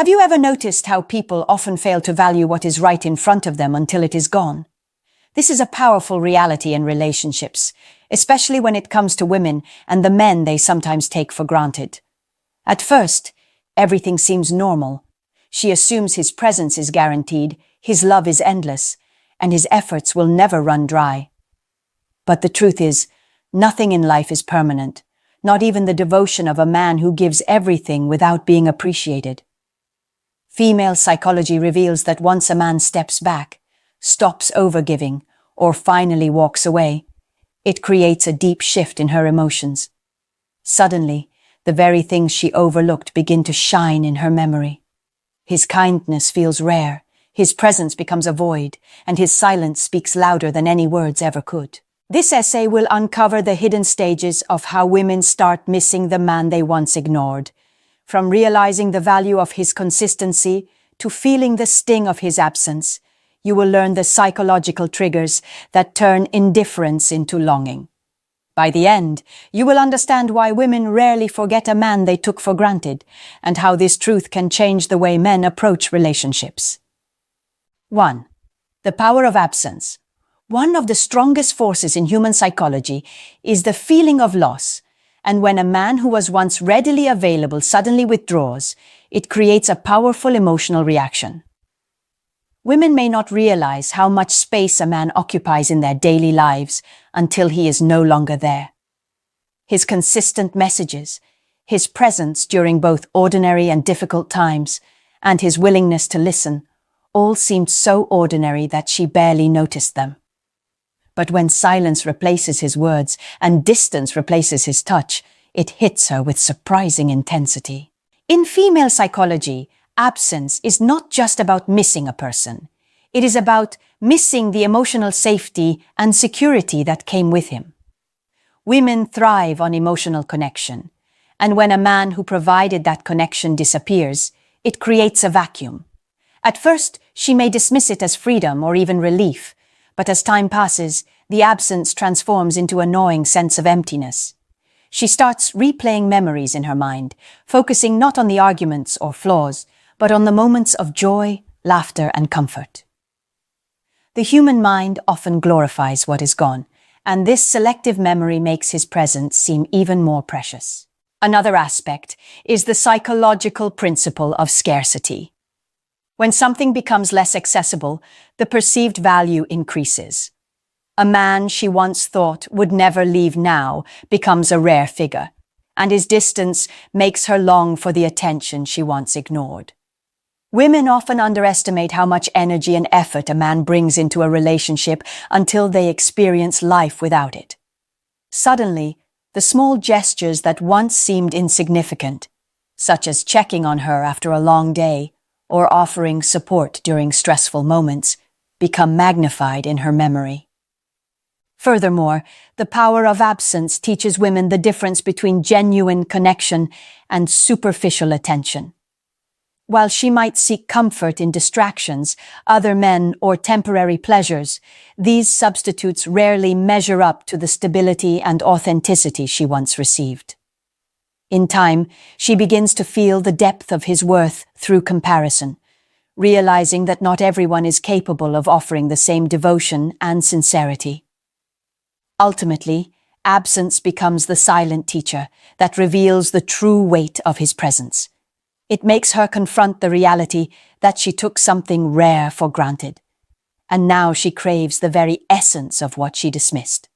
Have you ever noticed how people often fail to value what is right in front of them until it is gone? This is a powerful reality in relationships, especially when it comes to women and the men they sometimes take for granted. At first, everything seems normal. She assumes his presence is guaranteed, his love is endless, and his efforts will never run dry. But the truth is, nothing in life is permanent, not even the devotion of a man who gives everything without being appreciated. Female psychology reveals that once a man steps back, stops overgiving, or finally walks away, it creates a deep shift in her emotions. Suddenly, the very things she overlooked begin to shine in her memory. His kindness feels rare, his presence becomes a void, and his silence speaks louder than any words ever could. This essay will uncover the hidden stages of how women start missing the man they once ignored, from realizing the value of his consistency to feeling the sting of his absence. You will learn the psychological triggers that turn indifference into longing. By the end, you will understand why women rarely forget a man they took for granted, and how this truth can change the way men approach relationships. 1. The power of absence. One of the strongest forces in human psychology is the feeling of loss, and when a man who was once readily available suddenly withdraws, it creates a powerful emotional reaction. Women may not realize how much space a man occupies in their daily lives until he is no longer there. His consistent messages, his presence during both ordinary and difficult times, and his willingness to listen, all seemed so ordinary that she barely noticed them. But when silence replaces his words and distance replaces his touch, it hits her with surprising intensity. In female psychology, absence is not just about missing a person. It is about missing the emotional safety and security that came with him. Women thrive on emotional connection, and when a man who provided that connection disappears, it creates a vacuum. At first, she may dismiss it as freedom or even relief, but as time passes, the absence transforms into a gnawing sense of emptiness. She starts replaying memories in her mind, focusing not on the arguments or flaws, but on the moments of joy, laughter, and comfort. The human mind often glorifies what is gone, and this selective memory makes his presence seem even more precious. Another aspect is the psychological principle of scarcity. When something becomes less accessible, the perceived value increases. A man she once thought would never leave now becomes a rare figure, and his distance makes her long for the attention she once ignored. Women often underestimate how much energy and effort a man brings into a relationship until they experience life without it. Suddenly, the small gestures that once seemed insignificant, such as checking on her after a long day or offering support during stressful moments, become magnified in her memory. Furthermore, the power of absence teaches women the difference between genuine connection and superficial attention. While she might seek comfort in distractions, other men, or temporary pleasures, these substitutes rarely measure up to the stability and authenticity she once received. In time, she begins to feel the depth of his worth through comparison, realizing that not everyone is capable of offering the same devotion and sincerity. Ultimately, absence becomes the silent teacher that reveals the true weight of his presence. It makes her confront the reality that she took something rare for granted, and now she craves the very essence of what she dismissed.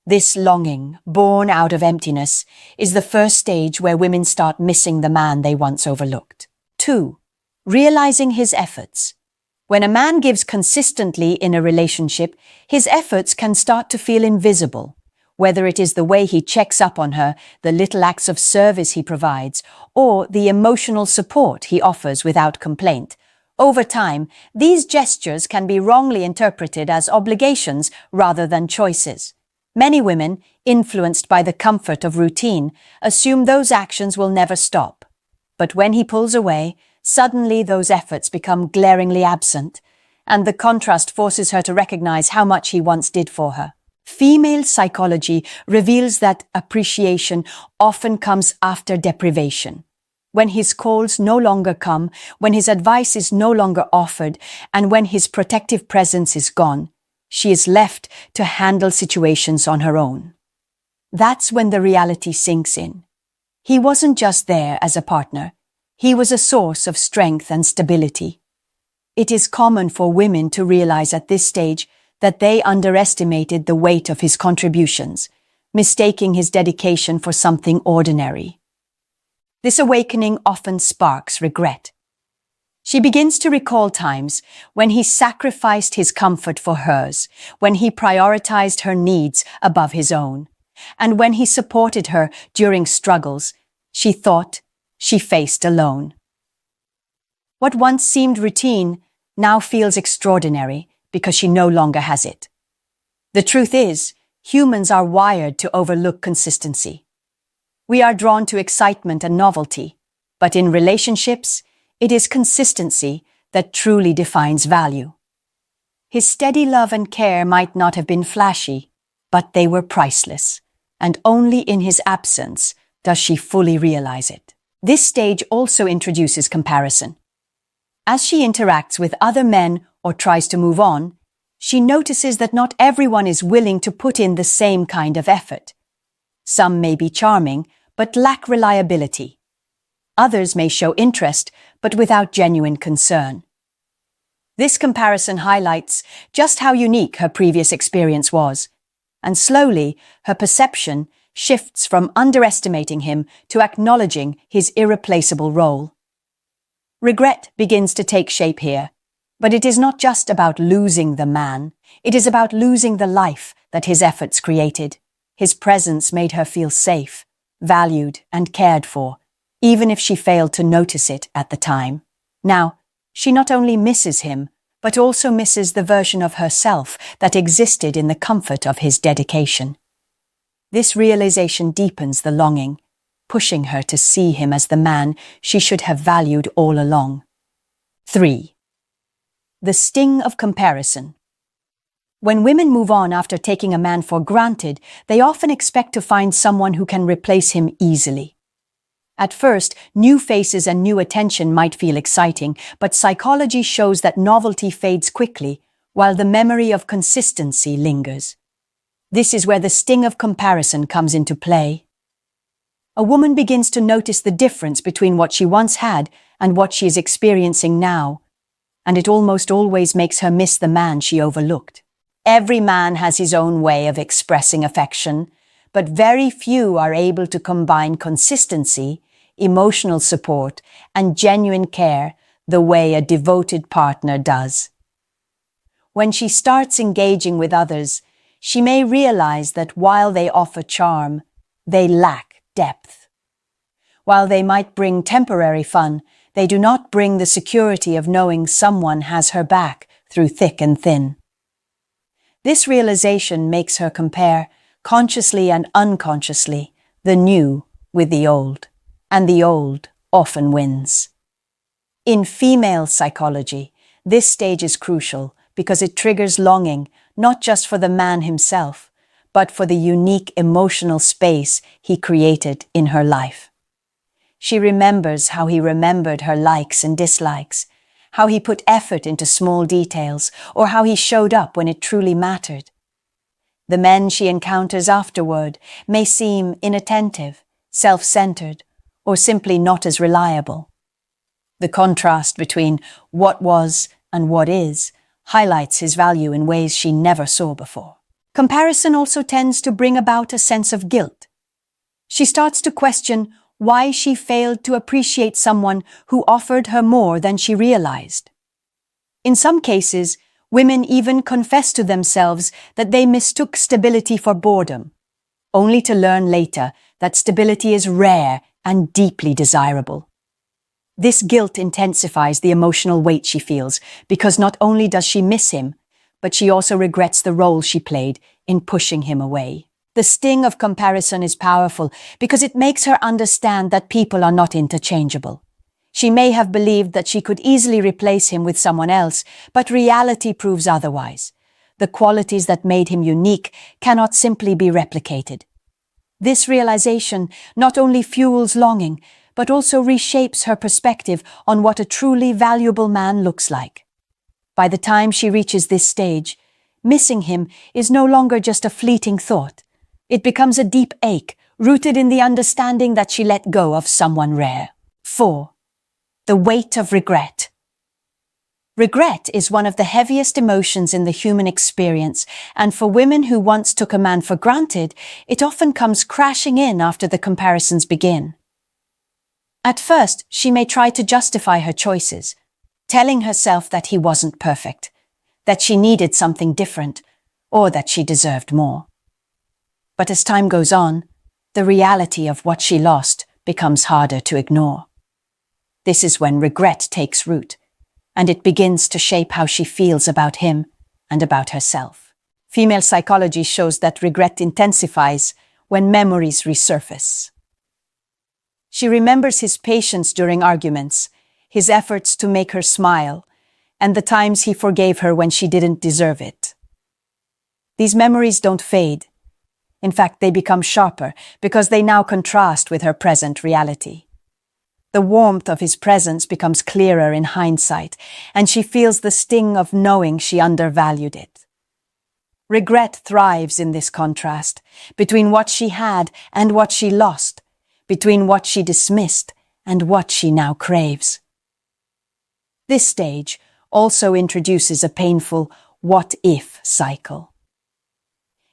This longing, born out of emptiness, is the first stage where women start missing the man they once overlooked. 2. Realizing his efforts. When a man gives consistently in a relationship, his efforts can start to feel invisible. Whether it is the way he checks up on her, the little acts of service he provides, or the emotional support he offers without complaint. Over time, these gestures can be wrongly interpreted as obligations rather than choices. Many women, influenced by the comfort of routine, assume those actions will never stop. But when he pulls away, suddenly those efforts become glaringly absent, and the contrast forces her to recognize how much he once did for her. Female psychology reveals that appreciation often comes after deprivation. when his calls no longer come, when his advice is no longer offered, and when his protective presence is gone, she is left to handle situations on her own. That's when the reality sinks in. He wasn't just there as a partner. He was a source of strength and stability. It is common for women to realize at this stage that they underestimated the weight of his contributions, mistaking his dedication for something ordinary. This awakening often sparks regret. She begins to recall times when he sacrificed his comfort for hers, when he prioritized her needs above his own, and when he supported her during struggles she thought she faced alone. What once seemed routine now feels extraordinary because she no longer has it. The truth is, humans are wired to overlook consistency. We are drawn to excitement and novelty, but in relationships, it is consistency that truly defines value. His steady love and care might not have been flashy, but they were priceless, and only in his absence does she fully realize it. This stage also introduces comparison. As she interacts with other men or tries to move on, she notices that not everyone is willing to put in the same kind of effort. Some may be charming, but lack reliability. Others may show interest, but without genuine concern. This comparison highlights just how unique her previous experience was, and slowly her perception shifts from underestimating him to acknowledging his irreplaceable role. Regret begins to take shape here, but it is not just about losing the man, it is about losing the life that his efforts created. His presence made her feel safe, valued, and cared for, even if she failed to notice it at the time. Now, she not only misses him, but also misses the version of herself that existed in the comfort of his dedication. This realization deepens the longing, pushing her to see him as the man she should have valued all along. 3. The sting of comparison. When women move on after taking a man for granted, they often expect to find someone who can replace him easily. At first, new faces and new attention might feel exciting, but psychology shows that novelty fades quickly, while the memory of consistency lingers. This is where the sting of comparison comes into play. A woman begins to notice the difference between what she once had and what she is experiencing now, and it almost always makes her miss the man she overlooked. Every man has his own way of expressing affection, but very few are able to combine consistency, emotional support, and genuine care the way a devoted partner does. When she starts engaging with others, she may realize that while they offer charm, they lack depth. While they might bring temporary fun, they do not bring the security of knowing someone has her back through thick and thin. This realization makes her compare, consciously and unconsciously, the new with the old, and the old often wins. In female psychology, this stage is crucial because it triggers longing not just for the man himself, but for the unique emotional space he created in her life. She remembers how he remembered her likes and dislikes, how he put effort into small details, or how he showed up when it truly mattered. The men she encounters afterward may seem inattentive, self-centered, or simply not as reliable. The contrast between what was and what is highlights his value in ways she never saw before. Comparison also tends to bring about a sense of guilt. She starts to question why she failed to appreciate someone who offered her more than she realized. In some cases, women even confess to themselves that they mistook stability for boredom, only to learn later that stability is rare and deeply desirable. This guilt intensifies the emotional weight she feels because not only does she miss him, but she also regrets the role she played in pushing him away. The sting of comparison is powerful because it makes her understand that people are not interchangeable. She may have believed that she could easily replace him with someone else, but reality proves otherwise. The qualities that made him unique cannot simply be replicated. This realization not only fuels longing, but also reshapes her perspective on what a truly valuable man looks like. By the time she reaches this stage, missing him is no longer just a fleeting thought. It becomes a deep ache, rooted in the understanding that she let go of someone rare. 4. The weight of regret. Regret is one of the heaviest emotions in the human experience, and for women who once took a man for granted, it often comes crashing in after the comparisons begin. At first, she may try to justify her choices, telling herself that he wasn't perfect, that she needed something different, or that she deserved more. But as time goes on, the reality of what she lost becomes harder to ignore. This is when regret takes root, and it begins to shape how she feels about him and about herself. Female psychology shows that regret intensifies when memories resurface. She remembers his patience during arguments, his efforts to make her smile, and the times he forgave her when she didn't deserve it. These memories don't fade. In fact, they become sharper because they now contrast with her present reality. The warmth of his presence becomes clearer in hindsight, and she feels the sting of knowing she undervalued it. Regret thrives in this contrast, between what she had and what she lost, between what she dismissed and what she now craves. This stage also introduces a painful what-if cycle.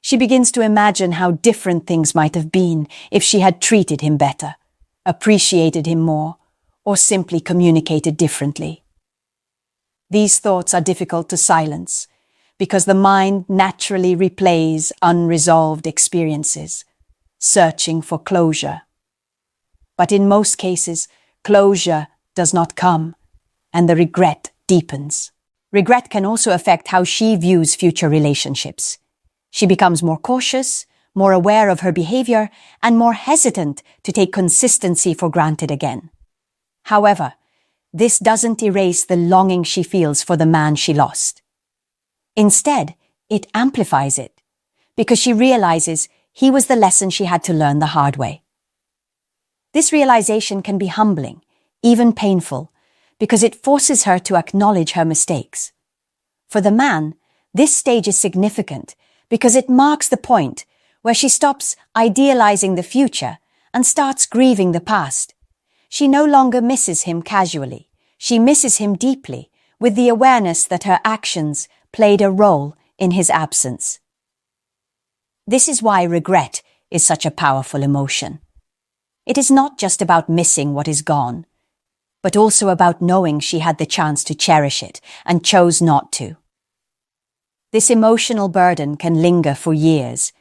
She begins to imagine how different things might have been if she had treated him better, appreciated him more, or simply communicated differently. These thoughts are difficult to silence because the mind naturally replays unresolved experiences, searching for closure. But in most cases, closure does not come, and the regret deepens. Regret can also affect how she views future relationships. She becomes more cautious, more aware of her behavior, and more hesitant to take consistency for granted again. However, this doesn't erase the longing she feels for the man she lost. Instead, it amplifies it, because she realizes he was the lesson she had to learn the hard way. This realization can be humbling, even painful, because it forces her to acknowledge her mistakes. For the man, this stage is significant because it marks the point where she stops idealizing the future and starts grieving the past. She no longer misses him casually. She misses him deeply, with the awareness that her actions played a role in his absence. This is why regret is such a powerful emotion. It is not just about missing what is gone, but also about knowing she had the chance to cherish it and chose not to. This emotional burden can linger for years,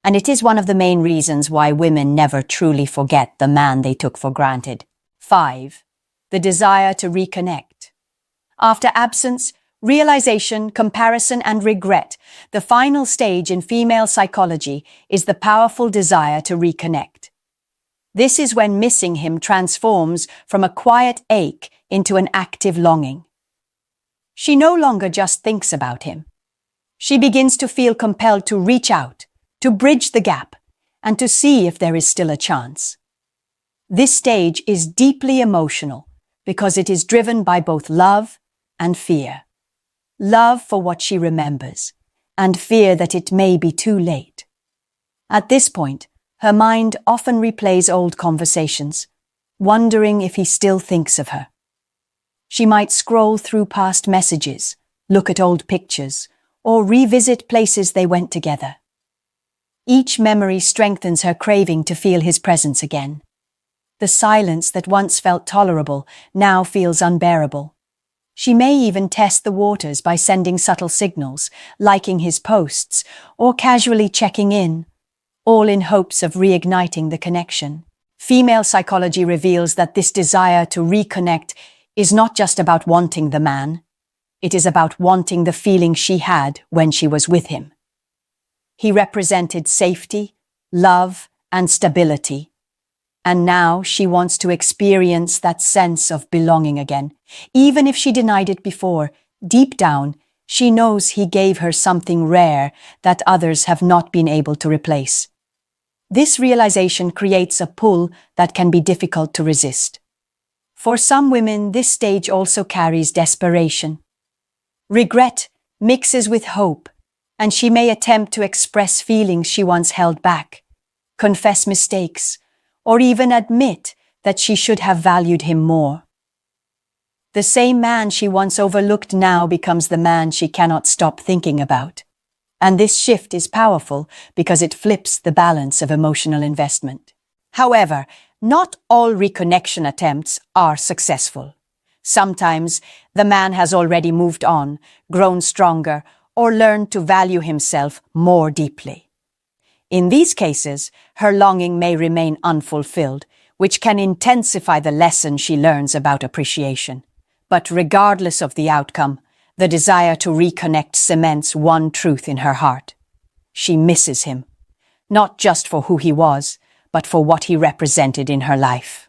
and it is one of the main reasons why women never truly forget the man they took for granted. 5. The desire to reconnect. After absence, realization, comparison, and regret, the final stage in female psychology is the powerful desire to reconnect. This is when missing him transforms from a quiet ache into an active longing. She no longer just thinks about him. She begins to feel compelled to reach out, to bridge the gap, and to see if there is still a chance. This stage is deeply emotional because it is driven by both love and fear. Love for what she remembers, and fear that it may be too late. At this point, her mind often replays old conversations, wondering if he still thinks of her. She might scroll through past messages, look at old pictures, or revisit places they went together. Each memory strengthens her craving to feel his presence again. The silence that once felt tolerable now feels unbearable. She may even test the waters by sending subtle signals, liking his posts, or casually checking in, all in hopes of reigniting the connection. Female psychology reveals that this desire to reconnect is not just about wanting the man. It is about wanting the feeling she had when she was with him. He represented safety, love, and stability. And now she wants to experience that sense of belonging again. Even if she denied it before, deep down, she knows he gave her something rare that others have not been able to replace. This realization creates a pull that can be difficult to resist. For some women, this stage also carries desperation. Regret mixes with hope, and she may attempt to express feelings she once held back, confess mistakes, or even admit that she should have valued him more. The same man she once overlooked now becomes the man she cannot stop thinking about. And this shift is powerful because it flips the balance of emotional investment. However, not all reconnection attempts are successful. Sometimes the man has already moved on, grown stronger, or learned to value himself more deeply. In these cases, her longing may remain unfulfilled, which can intensify the lesson she learns about appreciation. But regardless of the outcome, the desire to reconnect cements one truth in her heart. She misses him, not just for who he was, but for what he represented in her life.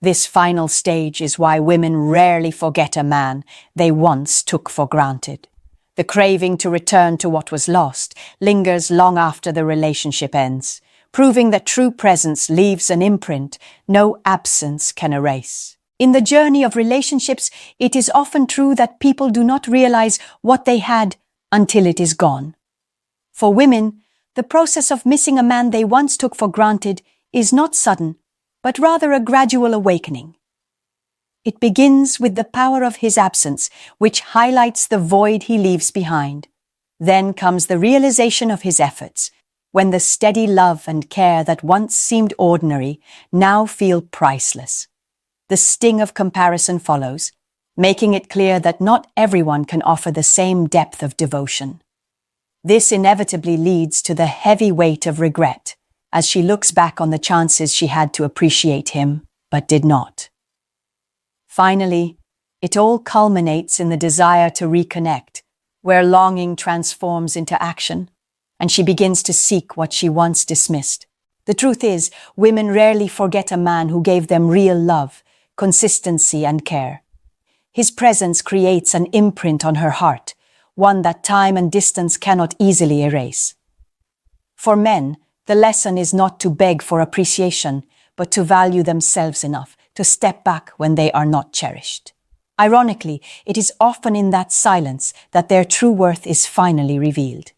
This final stage is why women rarely forget a man they once took for granted. The craving to return to what was lost lingers long after the relationship ends, proving that true presence leaves an imprint no absence can erase. In the journey of relationships, it is often true that people do not realize what they had until it is gone. For women, the process of missing a man they once took for granted is not sudden, but rather a gradual awakening. It begins with the power of his absence, which highlights the void he leaves behind. Then comes the realization of his efforts, when the steady love and care that once seemed ordinary now feel priceless. The sting of comparison follows, making it clear that not everyone can offer the same depth of devotion. This inevitably leads to the heavy weight of regret, as she looks back on the chances she had to appreciate him, but did not. Finally, it all culminates in the desire to reconnect, where longing transforms into action, and she begins to seek what she once dismissed. The truth is, women rarely forget a man who gave them real love, consistency, and care. His presence creates an imprint on her heart, one that time and distance cannot easily erase. For men, the lesson is not to beg for appreciation, but to value themselves enough to step back when they are not cherished. Ironically, it is often in that silence that their true worth is finally revealed.